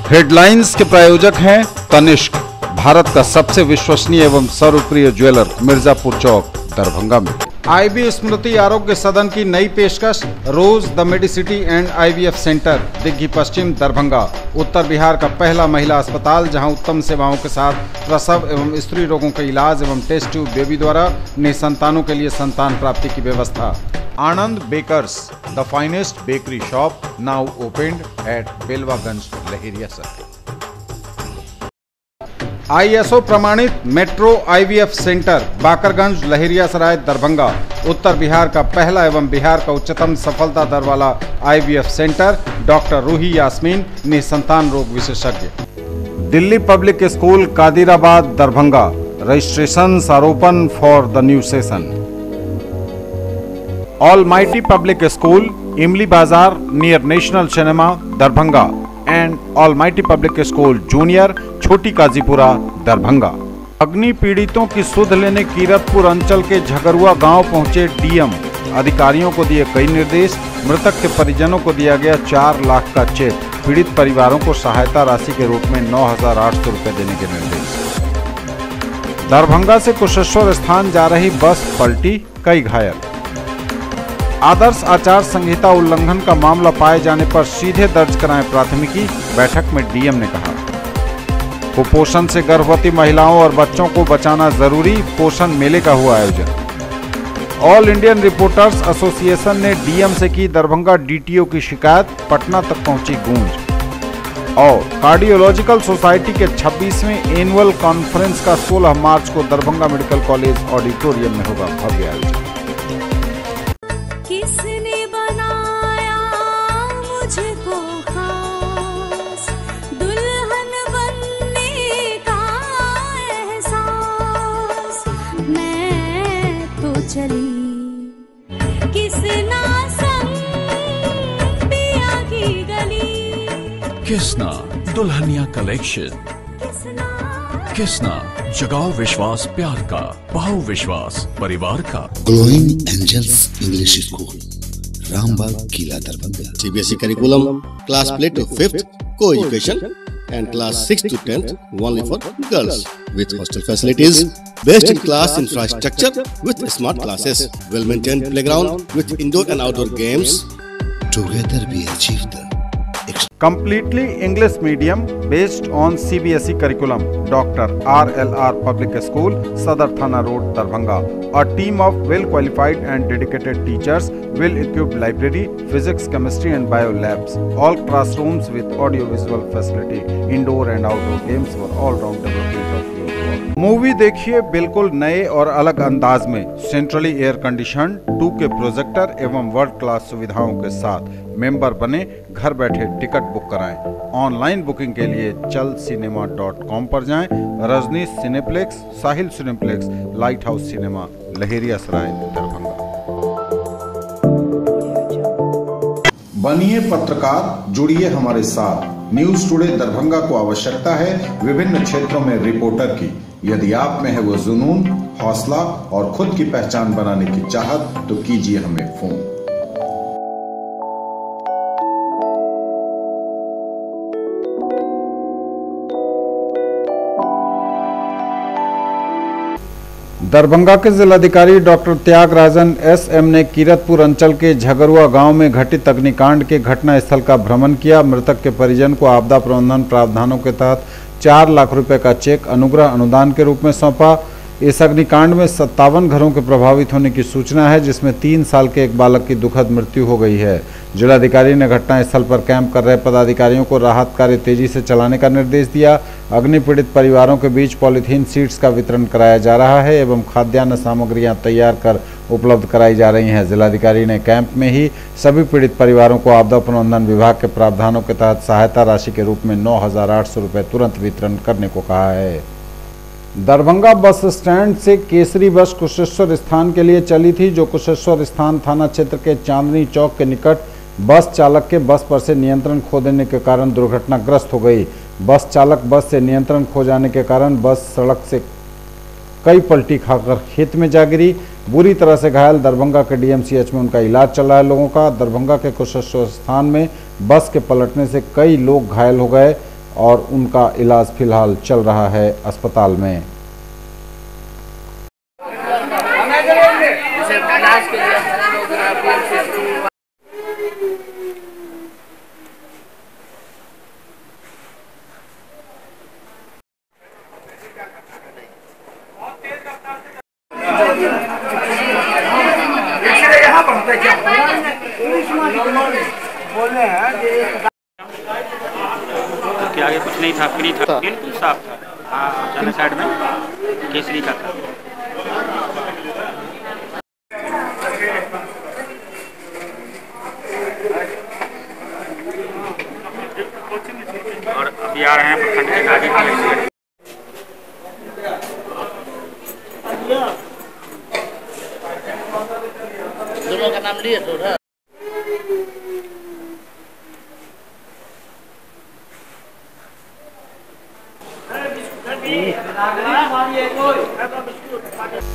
Headlines के प्रायोजक हैं तनिष्क, भारत का सबसे विश्वसनीय एवं सर्वप्रिय ज्वेलर, मिर्जापुर चौक, दरभंगा में। आईबी स्मृति आरोग्य सदन की नई पेशकश, Rose the Medicity and IVF centre, Digghi Paschim, Darbhanga. उत्तर बिहार का पहला महिला अस्पताल जहां उत्तम सेवाओं के साथ प्रसव एवं स्त्री रोगों के इलाज एवं टेस्ट ट्यूब बेबी द्वारा निसंतानों के लिए संतान प्राप्ति की व्यवस्था। Anand Bakers, the finest bakery shop, now opened at Belwaganj, Laheria circle. ISO प्रमाणित Metro IVF centre, Bakarganj, Laheriasarai, Darbhanga. उत्तर बिहार का पहला एवं बिहार का उच्चतम सफलता दर वाला IVF centre, doctor Ruhi Yasmin, निसंतान रोग विशेषज्ञ। Delhi public school, Kadirabad, Darbhanga. Registration are open for the new session. Almighty public school, Imli Bazaar, near National cinema, Darbhanga. And Almighty public school junior, Chhoti Kazipura, Darbhanga. अग्नि पीड़ितों की सुध लेने कीरतपुर अंचल के झगरुआ गांव पहुंचे डीएम। अधिकारियों को दिए कई निर्देश। मृतक के परिजनों को दिया गया 4 लाख का चेक। पीड़ित परिवारों को सहायता राशि के रूप में 9,800 रुपए देने के निर्देश। दरभंगा से कुशेश्वर स्थान जा रही बस पलटी, कई घायल। आदर्श आचार संहिता उल्लंघन का मामला पाए जाने पर सीधे दर्ज कराएं प्राथमिकी, बैठक में डीएम ने कहा। कुपोषण से गर्भवती महिलाओं और बच्चों को बचाना जरूरी, पोषण मेले का हुआ आयोजन। ऑल इंडियन रिपोर्टर्स एसोसिएशन ने डीएम से की दरभंगा डीटीओ की शिकायत, पटना तक पहुंची गूंज। और कार्डियोलॉजिकल सोसाइटी के 26वें एनुअल कॉन्फ्रेंस का 16 मार्च को दरभंगा मेडिकल कॉलेज ऑडिटोरियम में होगा भव्य आयोजन। किसने बनाया मुझको खास, दुल्हन बनने का एहसास, मैं तो चली किसना संग पिया की गली। किसना दुल्हनिया कलेक्शन, किसना जगाओ विश्वास प्यार का, पाओ विश्वास परिवार का। Glowing angels English school, Rambagh, Qila, Darbhanga. CBSE curriculum, class play to 5th, co-education, and class 6 to 10th only for girls, with hostel facilities, best in class infrastructure with smart classes, well-maintained playground with indoor and outdoor games. Together we achieve the completely English medium based on CBSE curriculum. Dr. RLR Public School, Sadar Thana Road, Darbhanga. A team of well qualified and dedicated teachers, well equipped library, physics, chemistry and bio labs. All classrooms with audio visual facility, indoor and outdoor games for all round development of your work. Movie देखिए बिल्कुल नए और अलग अंदाज में, centrally air condition, 2K projector एवं world class सुविधाओं के साथ। मेंबर बने, घर बैठे टिकट बुक कराएं। ऑनलाइन बुकिंग के लिए chalcinema.com पर जाएं। Rajni Cineplex, Sahil Cineplex, light house cinema, Laheriasarai, Darbhanga. बनिए पत्रकार, जुड़िए हमारे साथ। न्यूज टुडे दरभंगा को आवश्यकता है विभिन्न क्षेत्रों में रिपोर्टर की। यदि आप में है वो जुनून, हौसला और खुद की पहचान बनाने की चाहत, तो कीजिए हमें फोन। दरभंगा के जिलाधिकारी डॉक्टर त्यागराजन SM ने कीरतपुर अंचल के झगरुआ गांव में घटित अग्निकांड के घटना स्थल का भ्रमण किया। मृतक के परिजन को आपदा प्रबंधन प्रावधानों के तहत 4 लाख रुपए का चेक अनुग्रह अनुदान के रूप में सौंपा। इस अग्निकांड में 57 घरों के प्रभावित होने की सूचना है, जिसमें 3 साल के एक बालक की दुखद मृत्यु हो गई है। जिलाधिकारी ने घटनास्थल पर कैंप कर रहे पदाधिकारियों को राहत कार्य तेजी से चलाने का निर्देश दिया। अग्नि पीड़ित परिवारों के बीच पॉलीथीन सीट्स का वितरण कराया जा रहा है एवं खाद्यान्न सामग्रियां तैयार कर उपलब्ध कराई जा रही हैं। जिलाधिकारी ने कैंप में ही सभी पीड़ित परिवारों को आपदा प्रबंधन विभाग के प्रावधानों के तहत सहायता राशि के रूप में 9,800 रुपये तुरंत वितरण करने को कहा है। दरभंगा बस स्टैंड से केसरी बस कुशेश्वर स्थान के लिए चली थी, जो कुशेश्वर स्थान थाना क्षेत्र के चांदनी चौक के निकट बस चालक के बस पर से नियंत्रण खो देने के कारण दुर्घटनाग्रस्त हो गई। बस चालक बस से नियंत्रण खो जाने के कारण बस सड़क से कई पलटी खाकर खेत में जा गिरी। बुरी तरह से घायल दरभंगा के DMCH में उनका इलाज चल रहा है लोगों का। दरभंगा के कुशेश्वर स्थान में बस के पलटने से कई लोग घायल हो गए। और उनका इलाज फिलहाल चल रहा है अस्पताल में। कि आगे कुछ नहीं था, फ्री था, बिल्कुल साफ था। हाँ, अचानक साइड में केसरी का था। और अभी आ रहे हैं प्रखंड के आगे के दोनों का नाम लिए तो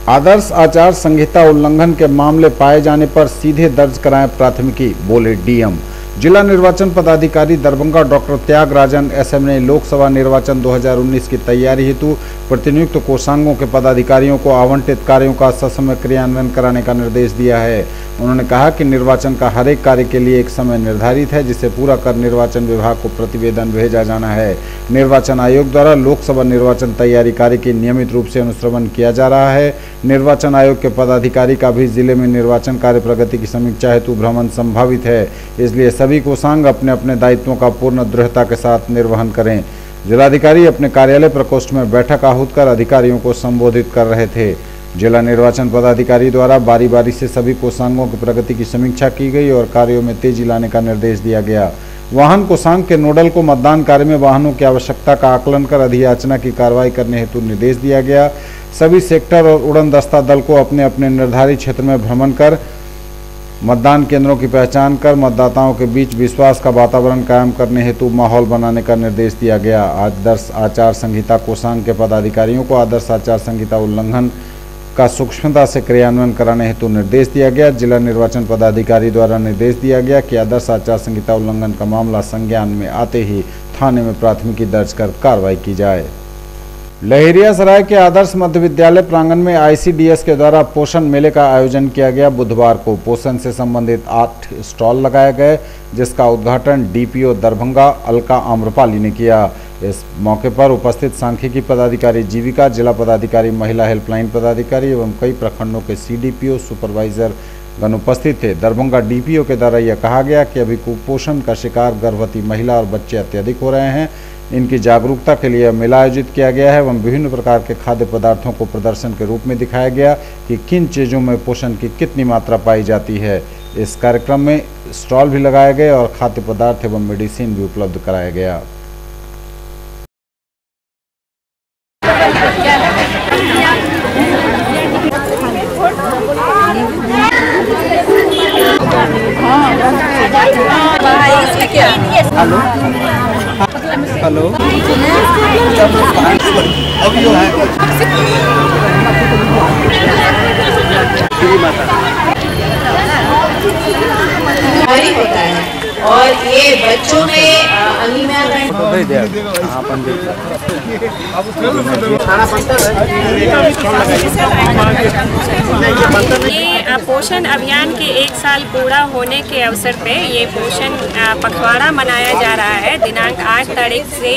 आदर्श आचार संहिता उल्लंघन के मामले पाए जाने पर सीधे दर्ज कराएं प्राथमिकी, बोले डीएम। जिला निर्वाचन पदाधिकारी दरभंगा डॉक्टर त्यागराजन एसएम ने लोकसभा निर्वाचन 2019 की तैयारी हेतु प्रतिनियुक्त कोषांगों के पदाधिकारियों को आवंटित कार्यों का ससमय क्रियान्वयन कराने का निर्देश दिया है। उन्होंने कहा कि निर्वाचन का हर एक कार्य के लिए एक समय निर्धारित है, जिसे पूरा कर निर्वाचन विभाग को प्रतिवेदन भेजा जाना है। निर्वाचन आयोग द्वारा लोकसभा निर्वाचन तैयारी कार्य की नियमित रूप से अनुश्रवण किया जा रहा है। निर्वाचन आयोग के पदाधिकारी का भी जिले में निर्वाचन कार्य प्रगति की समीक्षा हेतु भ्रमण संभावित है, इसलिए सभी कोषांग अपने अपने दायित्वों का पूर्ण दृढ़ता के साथ निर्वहन करें। जिलाधिकारी अपने कार्यालय प्रकोष्ठ में बैठक आहूत कर अधिकारियों को संबोधित कर रहे थे। जिला निर्वाचन पदाधिकारी द्वारा बारी बारी से सभी कोषांगों की प्रगति की समीक्षा की गई और कार्यों में तेजी लाने का निर्देश दिया गया। वाहन कोषांग के नोडल को मतदान कार्य में वाहनों की आवश्यकता का आकलन कर अधियाचना की कार्रवाई करने हेतु निर्देश दिया गया। सभी सेक्टर और उड़न दस्ता दल को अपने अपने निर्धारित क्षेत्र में भ्रमण कर मतदान केंद्रों की पहचान कर मतदाताओं के बीच विश्वास का वातावरण कायम करने हेतु माहौल बनाने का निर्देश दिया गया। आदर्श आचार संहिता कोषांग के पदाधिकारियों को आदर्श आचार संहिता उल्लंघन का सूक्ष्मता से क्रियान्वयन कराने हेतु निर्देश दिया गया। जिला निर्वाचन पदाधिकारी द्वारा निर्देश दिया गया कि आदर्श आचार संहिता उल्लंघन का मामला संज्ञान में आते ही थाने में प्राथमिकी दर्ज कर कार्रवाई की जाए। लहेरियासराय के आदर्श मध्य विद्यालय प्रांगण में आईसीडीएस के द्वारा पोषण मेले का आयोजन किया गया। बुधवार को पोषण से संबंधित 8 स्टॉल लगाए गए, जिसका उद्घाटन डीपीओ दरभंगा अलका आम्रपाली ने किया। इस मौके पर उपस्थित सांख्यिकी पदाधिकारी जीविका, जिला पदाधिकारी, महिला हेल्पलाइन पदाधिकारी एवं कई प्रखंडों के सीडीपीओ सुपरवाइजर गण उपस्थित थे। दरभंगा डीपीओ के द्वारा यह कहा गया कि अभी कुपोषण का शिकार गर्भवती महिला और बच्चे अत्यधिक हो रहे हैं। इनकी जागरूकता के लिए मेला आयोजित किया गया है एवं विभिन्न प्रकार के खाद्य पदार्थों को प्रदर्शन के रूप में दिखाया गया कि किन चीज़ों में पोषण की कितनी मात्रा पाई जाती है। इस कार्यक्रम में स्टॉल भी लगाए गए और खाद्य पदार्थ एवं मेडिसिन भी उपलब्ध कराया गया। हेलो होता है और ये बच्चों में ये पोषण अभियान के 1 साल पूरा होने के अवसर पे ये पोषण पखवाड़ा मनाया जा रहा है दिनांक 8 तारीख से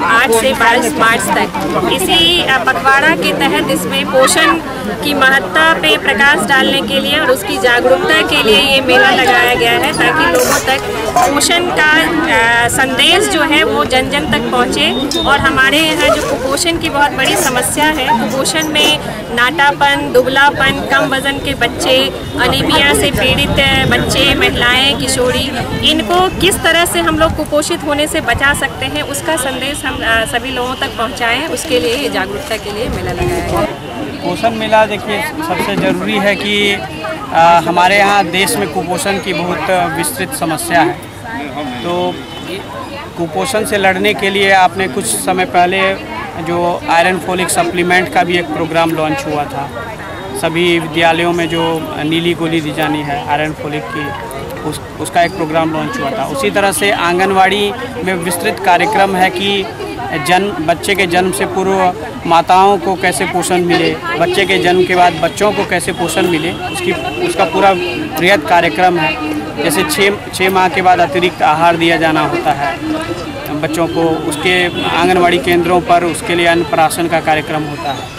8 से 12 मार्च तक। इसी पखवाड़ा के तहत इसमें पोषण की महत्ता पे प्रकाश डालने के लिए और उसकी जागरूकता के लिए ये मेला लगाया गया है, ताकि लोगों तक पोषण का संदेश जो है वो जन जन तक पहुँचे। और हमारे यहाँ जो कुपोषण की बहुत बड़ी समस्या है, कुपोषण में नाटापन, दुबलापन, कम वजन के बच्चे, अनीमिया से पीड़ित बच्चे, महिलाएं, किशोरी, इनको किस तरह से हम लोग कुपोषित होने से बचा सकते हैं, उसका संदेश हम सभी लोगों तक पहुँचाएँ। उसके लिए जागरूकता के लिए मेला लगाया गया है। पोषण मेला देखिए सबसे ज़रूरी है कि हमारे यहाँ देश में कुपोषण की बहुत विस्तृत समस्या है। तो कुपोषण से लड़ने के लिए आपने कुछ समय पहले जो आयरन फोलिक सप्लीमेंट का भी एक प्रोग्राम लॉन्च हुआ था। सभी विद्यालयों में जो नीली गोली दी जानी है आयरन फोलिक की, उसका एक प्रोग्राम लॉन्च हुआ था। उसी तरह से आंगनवाड़ी में विस्तृत कार्यक्रम है कि बच्चे के जन्म से पूर्व माताओं को कैसे पोषण मिले, बच्चे के जन्म के बाद बच्चों को कैसे पोषण मिले, उसका पूरा बृहद कार्यक्रम है। जैसे 6 माह के बाद अतिरिक्त आहार दिया जाना होता है बच्चों को, उसके आंगनवाड़ी केंद्रों पर उसके लिए अन्नप्राशन का कार्यक्रम होता है।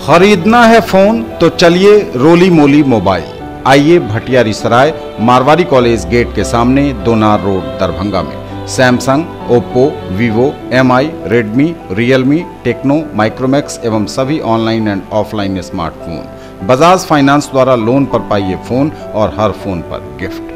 खरीदना है फोन तो चलिए रोली मोली मोबाइल। आइए भटियारी सराय मारवाड़ी कॉलेज गेट के सामने दोनार रोड दरभंगा में Samsung, Oppo, Vivo, Mi, Redmi, Realme, Tecno, Micromax एवं सभी online and offline smartphone Bajaj finance द्वारा लोन पर पाइए फोन और हर फोन पर गिफ्ट।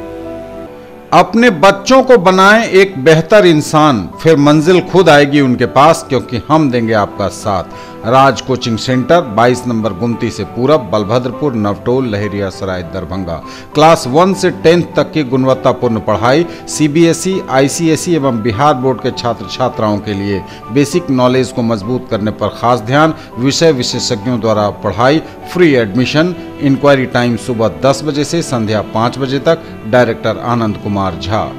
अपने बच्चों को बनाएं एक बेहतर इंसान, फिर मंजिल खुद आएगी उनके पास, क्योंकि हम देंगे आपका साथ। राज कोचिंग सेंटर 22 नंबर गुमती से पूरब, बलभद्रपुर, नवटोल, लहेरिया सराय, दरभंगा। क्लास 1 से 10th तक की गुणवत्तापूर्ण पढ़ाई, सीबीएसई, आईसीएसई एवं बिहार बोर्ड के छात्र छात्राओं के लिए बेसिक नॉलेज को मजबूत करने पर खास ध्यान। विषय विशेषज्ञों द्वारा पढ़ाई, फ्री एडमिशन। इंक्वायरी टाइम सुबह 10 बजे से संध्या 5 बजे तक। डायरेक्टर आनंद कुमार झा।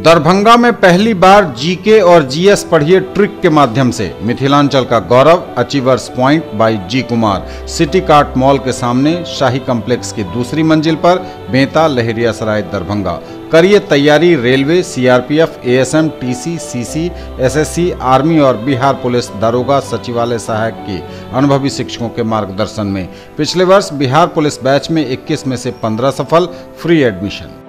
दरभंगा में पहली बार जीके और जीएस पढ़िए ट्रिक के माध्यम से। मिथिलांचल का गौरव, achievers point by G Kumar, city cart mall के सामने, शाही कॉम्प्लेक्स की दूसरी मंजिल पर, बेंता, लहेरिया सराय, दरभंगा। करिए तैयारी railway, CRPF, ASM, TC, CC, SSC, army और बिहार पुलिस दारोगा सचिवालय सहायक के अनुभवी शिक्षकों के मार्गदर्शन में। पिछले वर्ष बिहार पुलिस बैच में 21 में से 15 सफल। Free admission.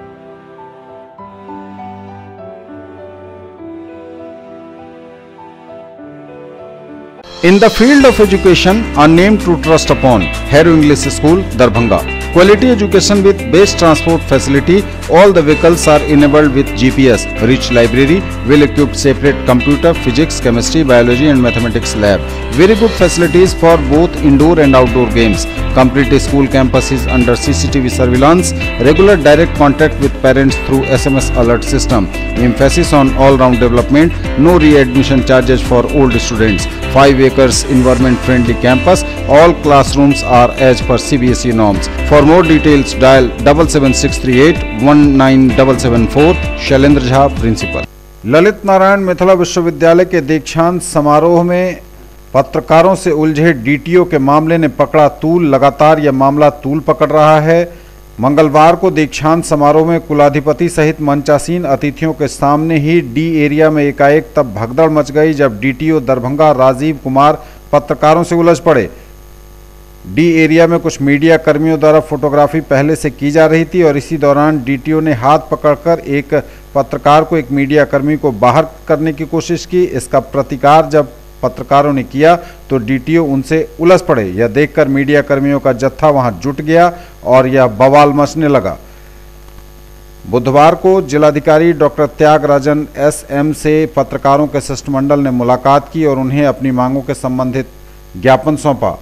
In the field of education, a name to trust upon, Hero English School, Darbhanga. Quality education with best transport facility. All the vehicles are enabled with GPS. Rich library, well-equipped separate computer, physics, chemistry, biology and mathematics lab. Very good facilities for both indoor and outdoor games. Complete school campus is under CCTV surveillance. Regular direct contact with parents through SMS alert system. Emphasis on all-round development. No re-admission charges for old students. 5 acres environment-friendly campus. All classrooms are as per CBSE norms. For more details, dial 77638 19774. Shailendra Jha, principal. Lalit Narayan Mithila विश्वविद्यालय के दीक्षांत समारोह में पत्रकारों से उलझे DTO के मामले ने पकड़ा तूल। लगातार यह मामला तूल पकड़ रहा है। मंगलवार को दीक्षांत समारोह में कुलाधिपति सहित मंचासीन अतिथियों के सामने ही डी एरिया में एकाएक तब भगदड़ मच गई जब डीटीओ दरभंगा राजीव कुमार पत्रकारों से उलझ पड़े। डी एरिया में कुछ मीडिया कर्मियों द्वारा फोटोग्राफी पहले से की जा रही थी और इसी दौरान डीटीओ ने हाथ पकड़कर एक पत्रकार को एक मीडिया कर्मी को बाहर करने की कोशिश की। इसका प्रतिकार जब पत्रकारों ने किया तो डीटीओ उनसे उलझ पड़े। यह देखकर मीडिया कर्मियों का जत्था वहां जुट गया और यह बवाल मचने लगा। बुधवार को जिलाधिकारी डॉक्टर त्यागराजन एसएम से पत्रकारों के शिष्टमंडल ने मुलाकात की और उन्हें अपनी मांगों के संबंधित ज्ञापन सौंपा।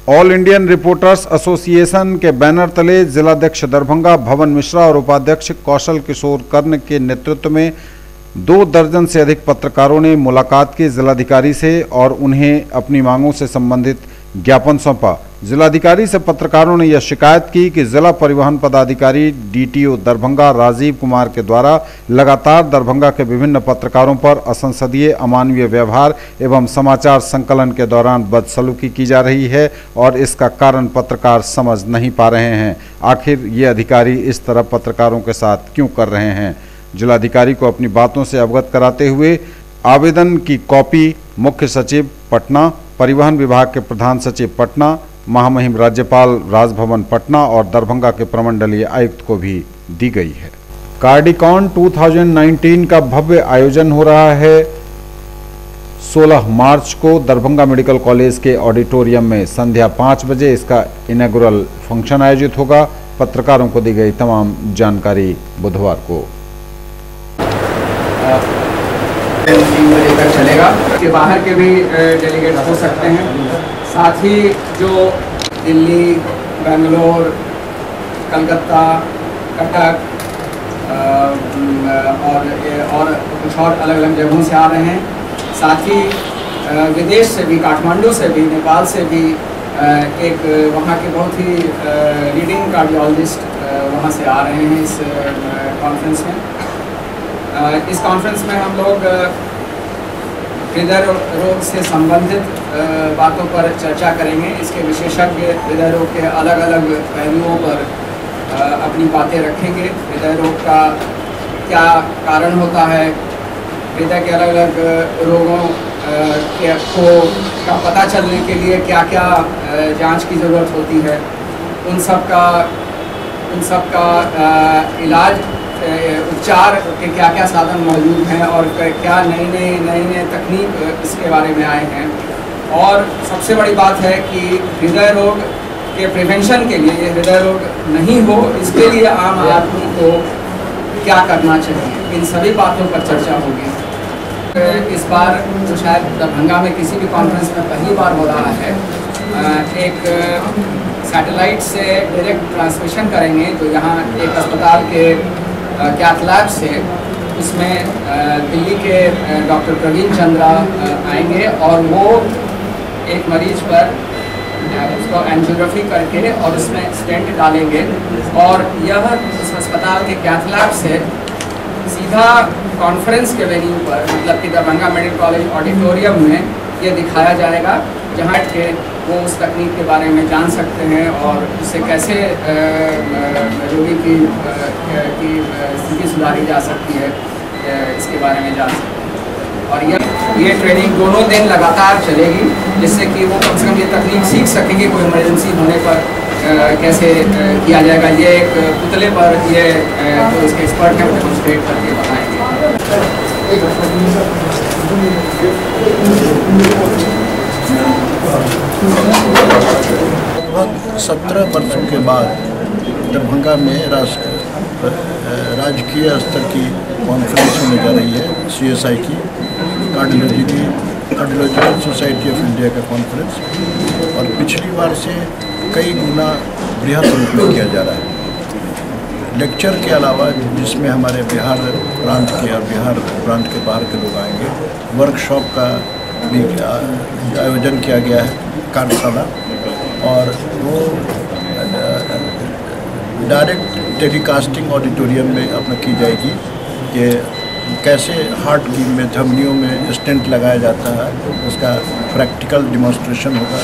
ऑल इंडियन रिपोर्टर्स एसोसिएशन के बैनर तले जिलाध्यक्ष दरभंगा भवन मिश्रा और उपाध्यक्ष कौशल किशोर कर्ण के नेतृत्व में 2 दर्जन से अधिक पत्रकारों ने मुलाकात की जिलाधिकारी से और उन्हें अपनी मांगों से संबंधित ज्ञापन सौंपा। जिलाधिकारी से पत्रकारों ने यह शिकायत की कि जिला परिवहन पदाधिकारी डीटीओ दरभंगा राजीव कुमार के द्वारा लगातार दरभंगा के विभिन्न पत्रकारों पर असंसदीय अमानवीय व्यवहार एवं समाचार संकलन के दौरान बदसलूकी की जा रही है और इसका कारण पत्रकार समझ नहीं पा रहे हैं। आखिर ये अधिकारी इस तरह पत्रकारों के साथ क्यों कर रहे हैं। जिलाधिकारी को अपनी बातों से अवगत कराते हुए आवेदन की कॉपी मुख्य सचिव पटना, परिवहन विभाग के प्रधान सचिव पटना, महामहिम राज्यपाल राजभवन पटना और दरभंगा के प्रमंडलीय आयुक्त को भी दी गई है। कार्डिकॉन 2019 का भव्य आयोजन हो रहा है 16 मार्च को दरभंगा मेडिकल कॉलेज के ऑडिटोरियम में संध्या 5 बजे इसका इनॉग्रल फंक्शन आयोजित होगा। पत्रकारों को दी गई तमाम जानकारी बुधवार को लेकर चलेगा कि बाहर के भी डेलीगेट हो सकते हैं। साथ ही जो दिल्ली, बेंगलोर, कलकत्ता, कटक और कुछ और अलग अलग जगहों से आ रहे हैं। साथ ही विदेश से भी, काठमांडू से भी, नेपाल से भी एक वहाँ के बहुत ही लीडिंग कार्डियोलॉजिस्ट वहाँ से आ रहे हैं इस कॉन्फ्रेंस में। इस कॉन्फ्रेंस में हम लोग हृदय रोग से संबंधित बातों पर चर्चा करेंगे। इसके विशेषज्ञ हृदय रोग के अलग अलग पहलुओं पर अपनी बातें रखेंगे। हृदय रोग का क्या कारण होता है, हृदय के अलग अलग रोगों का पता चलने के लिए क्या क्या जांच की ज़रूरत होती है, उन सब का इलाज, उपचार के क्या क्या साधन मौजूद हैं और क्या नई तकनीक इसके बारे में आए हैं। और सबसे बड़ी बात है कि हृदय रोग के प्रिवेंशन के लिए, ये हृदय रोग नहीं हो इसके लिए आम आदमी को क्या करना चाहिए, इन सभी बातों पर चर्चा होगी। इस बार तो शायद दरभंगा में किसी भी कॉन्फ्रेंस में पहली बार हो रहा है। एक सैटेलाइट से डायरेक्ट ट्रांसमिशन करेंगे, तो यहाँ एक अस्पताल के कैथ लैब से, उसमें दिल्ली के डॉक्टर प्रवीण चंद्रा आएंगे और वो एक मरीज पर उसको एंजियोग्राफी करके और उसमें स्टेंट डालेंगे और यह उस अस्पताल के कैथ लैब से सीधा कॉन्फ्रेंस के वेन्यू पर, मतलब कि दरभंगा मेडिकल कॉलेज ऑडिटोरियम में ये दिखाया जाएगा, जहाँ के वो उस तकनीक के बारे में जान सकते हैं और उससे कैसे रोगी की स्थिति सुधारी जा सकती है, इसके बारे में जान सकते हैं। और ये ट्रेनिंग दोनों दिन लगातार चलेगी, जिससे कि वो कम से कम ये तकनीक सीख सकेंगे कोई इमरजेंसी होने पर कैसे किया जाएगा। ये एक पुतले पर ये जो इसके एक्सपर्ट हैं डेमोन्स्ट्रेट करके बताएंगे। लगभग 17 वर्षों के बाद दरभंगा में राजकीय स्तर की कॉन्फ्रेंस होने जा रही है, CSI की, कार्डियोलॉजिकल सोसाइटी ऑफ इंडिया का कॉन्फ्रेंस, और पिछली बार से कई गुना बृहद रूप में किया जा रहा है। लेक्चर के अलावा, जिसमें हमारे बिहार प्रांत के और बिहार प्रांत के बाहर के लोग आएंगे, वर्कशॉप का भी आयोजन किया गया है, कार्यशाला, और वो डायरेक्ट टेलीकास्टिंग ऑडिटोरियम में अपना की जाएगी कि कैसे हार्ट की में धमनियों में स्टेंट लगाया जाता है, उसका प्रैक्टिकल डिमॉन्स्ट्रेशन होगा,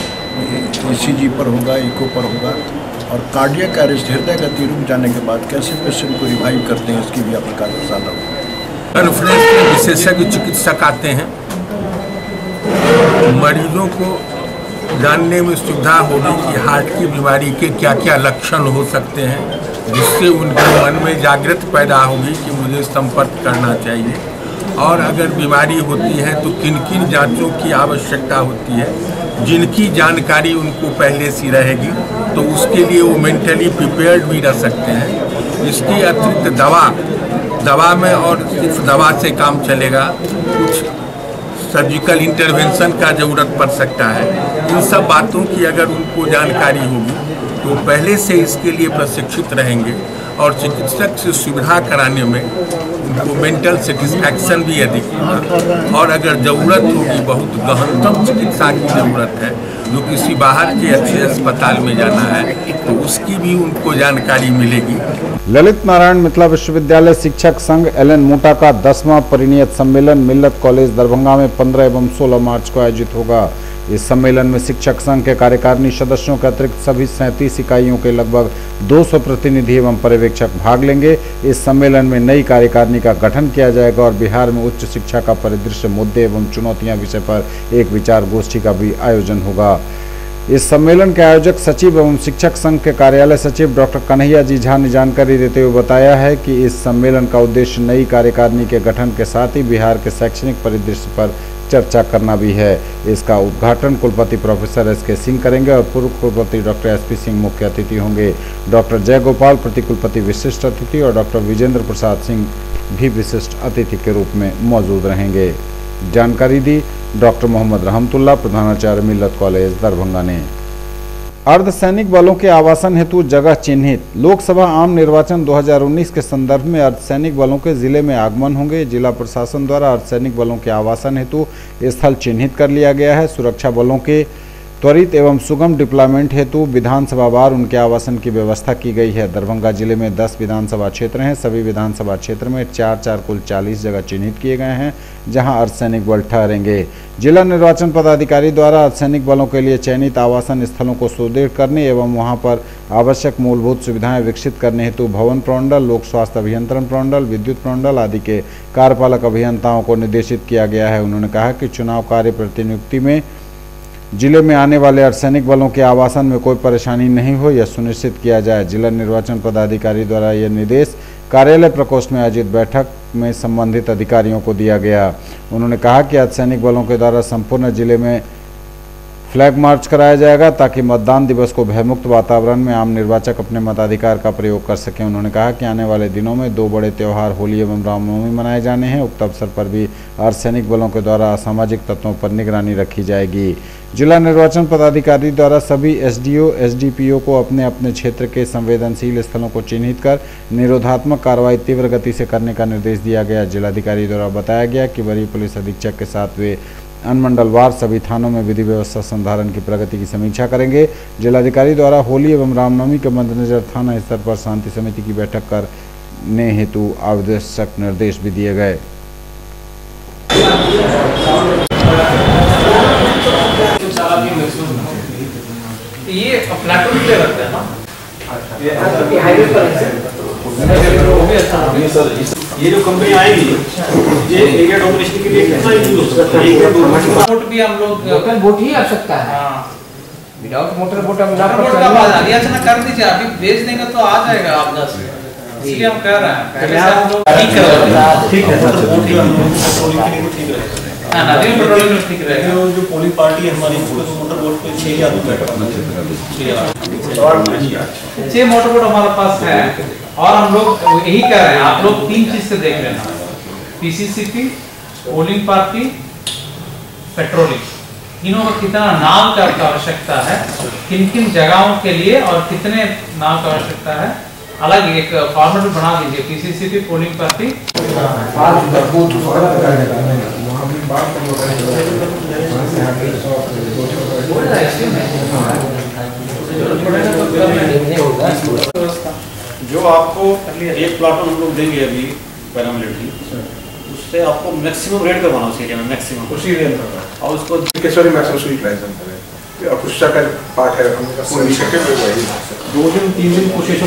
ECG पर होगा, इको पर होगा, और कार्डियक अरेस्ट, हृदय गति रुक जाने के बाद कैसे पेशेंट को रिवाइव करते हैं, इसकी भी आपका कार्यशाला होगा। कॉन्फ्रेंस में विशेषज्ञ चिकित्सक आते हैं, मरीजों को जानने में सुविधा होगी कि हार्ट की बीमारी के क्या क्या लक्षण हो सकते हैं, जिससे उनके मन में जागृत पैदा होगी कि मुझे संपर्क करना चाहिए, और अगर बीमारी होती है तो किन किन जांचों की आवश्यकता होती है, जिनकी जानकारी उनको पहले से रहेगी तो उसके लिए वो मेंटली प्रिपेयर्ड भी रह सकते हैं। इसके अतिरिक्त दवा में और सिर्फ दवा से काम चलेगा, कुछ सर्जिकल इंटरवेंशन का ज़रूरत पड़ सकता है। इन सब बातों की अगर उनको जानकारी होगी तो पहले से इसके लिए प्रशिक्षित रहेंगे, और चिकित्सक से सुविधा कराने में उनको मेंटल सेटिस्फैक्शन भी अधिक होगा। और अगर ज़रूरत होगी, बहुत गहनतम चिकित्सा की ज़रूरत है, जो किसी बाहर के अच्छे अस्पताल में जाना है, तो उसकी भी उनको जानकारी मिलेगी। ललित नारायण मिथिला विश्वविद्यालय शिक्षक संघ एलन मोटा का 10वां परिनियत सम्मेलन मिल्लत कॉलेज दरभंगा में 15 एवं 16 मार्च को आयोजित होगा। इस सम्मेलन में शिक्षक संघ के कार्यकारिणी सदस्यों के अतिरिक्त सभी 37 इकाइयों के लगभग 200 प्रतिनिधि एवं पर्यवेक्षक भाग लेंगे। इस सम्मेलन में नई कार्यकारिणी का गठन किया जाएगा और बिहार में उच्च शिक्षा का परिदृश्य, मुद्दे एवं चुनौतियां विषय पर एक विचार गोष्ठी का भी आयोजन होगा। इस सम्मेलन के आयोजक सचिव एवं शिक्षक संघ के कार्यालय सचिव डॉक्टर कन्हैया जी झा ने जानकारी देते हुए बताया है कि इस सम्मेलन का उद्देश्य नई कार्यकारिणी के गठन के साथ ही बिहार के शैक्षणिक परिदृश्य पर चर्चा करना भी है। इसका उद्घाटन कुलपति प्रोफेसर SK सिंह करेंगे और पूर्व कुलपति डॉक्टर SP सिंह मुख्य अतिथि होंगे। डॉक्टर जयगोपाल प्रतिकुलपति विशिष्ट अतिथि और डॉक्टर विजेंद्र प्रसाद सिंह भी विशिष्ट अतिथि के रूप में मौजूद रहेंगे। जानकारी दी डॉक्टर मोहम्मद रहमतुल्लाह, प्रधानाचार्य मिल्लत कॉलेज दरभंगा ने। अर्धसैनिक बलों के आवासन हेतु जगह चिन्हित। लोकसभा आम निर्वाचन 2019 के संदर्भ में अर्धसैनिक बलों के जिले में आगमन होंगे। जिला प्रशासन द्वारा अर्धसैनिक बलों के आवासन हेतु स्थल चिन्हित कर लिया गया है। सुरक्षा बलों के त्वरित एवं सुगम डिप्लॉयमेंट हेतु विधानसभा वार उनके आवासन की व्यवस्था की गई है। दरभंगा जिले में 10 विधानसभा क्षेत्र हैं। सभी विधानसभा क्षेत्र में 4 कुल 40 जगह चिन्हित किए गए हैं जहां अर्धसैनिक बल ठहरेंगे। जिला निर्वाचन पदाधिकारी द्वारा अर्धसैनिक बलों के लिए चयनित आवासन स्थलों को सुदृढ़ करने एवं वहां पर आवश्यक मूलभूत सुविधाएं विकसित करने हेतु भवन प्रमंडल, लोक स्वास्थ्य अभियंत्रण प्रमंडल, विद्युत प्रमंडल आदि के कार्यपालक अभियंताओं को निर्देशित किया गया है। उन्होंने कहा कि चुनाव कार्य प्रतिनियुक्ति में जिले में आने वाले अर्धसैनिक बलों के आवासन में कोई परेशानी नहीं हो, यह सुनिश्चित किया जाए। जिला निर्वाचन पदाधिकारी द्वारा यह निर्देश कार्यालय प्रकोष्ठ में आयोजित बैठक में संबंधित अधिकारियों को दिया गया। उन्होंने कहा कि अर्धसैनिक बलों के द्वारा संपूर्ण जिले में फ्लैग मार्च कराया जाएगा ताकि मतदान दिवस को भयमुक्त वातावरण में आम निर्वाचक अपने मताधिकार का प्रयोग कर सकें। उन्होंने कहा कि आने वाले दिनों में 2 बड़े त्यौहार होली एवं रामनवमी मनाए जाने हैं। उक्त अवसर पर भी अर्धसैनिक बलों के द्वारा असामाजिक तत्वों पर निगरानी रखी जाएगी। जिला निर्वाचन पदाधिकारी द्वारा सभी एसडीओ, एसडीपीओ को अपने अपने क्षेत्र के संवेदनशील स्थलों को चिन्हित कर निरोधात्मक कार्रवाई तीव्र गति से करने का निर्देश दिया गया। जिलाधिकारी द्वारा बताया गया कि वरीय पुलिस अधीक्षक के साथ वे अनुमंडलवार सभी थानों में विधि व्यवस्था संधारण की प्रगति की समीक्षा करेंगे। जिलाधिकारी द्वारा होली एवं रामनवमी के मद्देनजर थाना स्तर पर शांति समिति की बैठक करने हेतु आवश्यक निर्देश भी दिए गए। ये प्लेटफॉर्म पे रखते हैं ना, ये जो कंपनी आएगी ये एरिया डोमिनेशन के लिए कितना यूज हो सकता है? बोट भी हम लोग लोकल बोट ही आ सकता है। विदाउट मोटर बोट हम का बात आ गया ना, कर दीजिए अभी भेज देंगे तो आ जाएगा आपदा से, इसलिए हम कह रहे हैं पहले से हम लोग ठीक करवा। ठीक है सर, बोट की पेट्रोलिंग के लिए ठीक रहेगा। हां, नदी में पेट्रोलिंग में ठीक रहेगा। जो पोलिंग पार्टी है हमारी मोटर बोट पे 6 आदमी बैठा है। 6 मोटर बोट हमारे पास है और हम लोग यही कह रहे हैं, आप लोग 3 चीज से देख लेना, पीसीसीपी, पोलिंग पार्टी, पेट्रोलिंग, तीनों का कितना नाम का आवश्यकता है, किन किन जगहों के लिए और कितने नाम का आवश्यकता है, अलग एक फॉर्मेट बना दीजिए। पीसीसीपी, पोलिंग पार्टी, जो आपको एक प्लाटून हम लोग देंगे अभी पैरामिलिट्री, उससे आपको मैक्सिमम रेड करवाना उस एरिया में, मैक्सिमम उसी एरिया में, और उसको केसरी मैक्सिमम स्वीट लाइसेंस है और कुछ का पार्ट है, हमने 2 दिन 3 दिन कोशिश